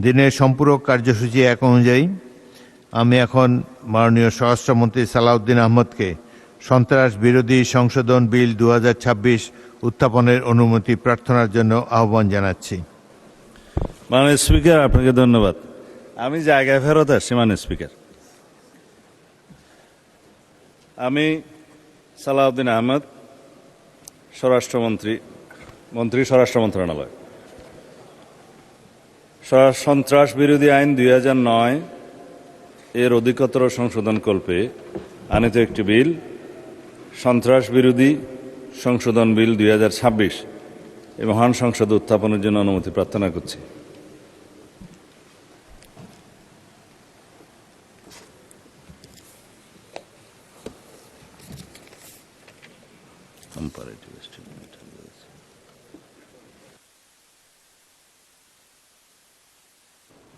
দিনের সম্পূরক কার্যসূচি এক অনুযায়ী আমি এখন মাননীয় স্বরাষ্ট্রমন্ত্রী সালাউদ্দিন আহমদকে সন্ত্রাস বিরোধী সংশোধন বিল 2026 উত্থাপনের অনুমতি প্রার্থনার জন্য আহ্বান জানাচ্ছি। মাননীয় স্পিকার, আপনাকে ধন্যবাদ। আমি জায়গায় ফেরত আসছি। মাননীয় স্পিকার, আমি সালাউদ্দিন আহমদ, মন্ত্রী স্বরাষ্ট্র মন্ত্রণালয়, সন্ত্রাস বিরোধী আইন 2009 এর অধিকতর সংশোধন কল্পে আনিত একটি বিল, সন্ত্রাস বিরোধী সংশোধন বিল 2026 এই মহান সংসদে উত্থাপনের জন্য অনুমতি প্রার্থনা করছি।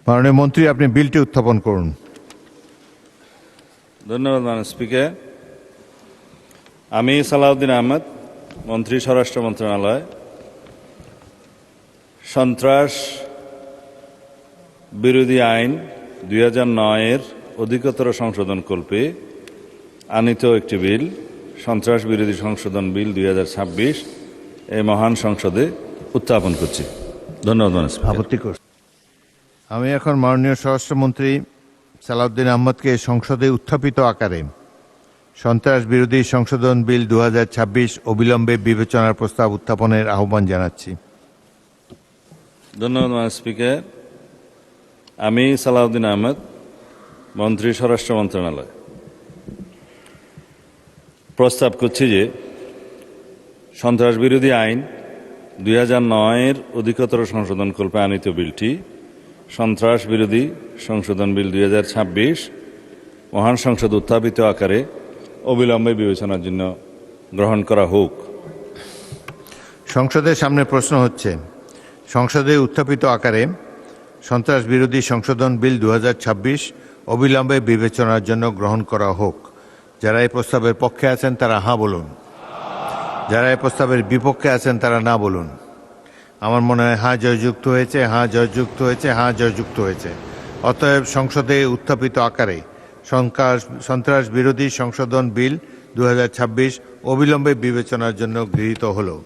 মাননীয় মন্ত্রী, আপনি বিলটি উত্থাপন করুন। ধন্যবাদ মাননীয় স্পিকার। আমি সালাউদ্দিন আহমদ, মন্ত্রী স্বরাষ্ট্র মন্ত্রণালয়, সন্ত্রাস বিরোধী আইন 2009 এর অধিকতর সংশোধন কল্পে আনিত একটি বিল, সন্ত্রাস বিরোধী সংশোধন বিল 2026 এই মহান সংসদে উত্থাপন করছি। ধন্যবাদ মাননীয় স্পিকার। আমি এখন মাননীয় স্বরাষ্ট্রমন্ত্রী সালাউদ্দিন আহমদকে সংসদে উত্থাপিত আকারে সন্ত্রাস বিরোধী সংশোধন বিল 2026 অবিলম্বে বিবেচনার প্রস্তাব উত্থাপনের আহ্বান জানাচ্ছি। ধন্যবাদ মাননীয় স্পিকার। আমি সালাউদ্দিন আহমদ, মন্ত্রী স্বরাষ্ট্র মন্ত্রণালয়, প্রস্তাব করছি যে সন্ত্রাস বিরোধী আইন 2009 এর অধিকতর সংশোধন কল্পে আনিত বিলটি, সন্ত্রাস বিরোধী সংশোধন বিল 2026 মহান সংসদ উত্থাপিত আকারে অবিলম্বে বিবেচনার জন্য গ্রহণ করা হোক। সংসদের সামনে প্রশ্ন হচ্ছে, সংসদে উত্থাপিত আকারে সন্ত্রাস বিরোধী সংশোধন বিল 2026 অবিলম্বে বিবেচনার জন্য গ্রহণ করা হোক। যারা এই প্রস্তাবের পক্ষে আছেন তারা হ্যাঁ বলুন, যারা এই প্রস্তাবের বিপক্ষে আছেন তারা না বলুন। আমার মনে হয় হ্যাঁ জয়যুক্ত হয়েছে, হ্যাঁ জয়যুক্ত হয়েছে, হ্যাঁ জয়যুক্ত হয়েছে। অতএব সংসদে উত্থাপিত আকারে সন্ত্রাস বিরোধী সংশোধন বিল 2026 অবিলম্বে বিবেচনার জন্য গৃহীত হলো।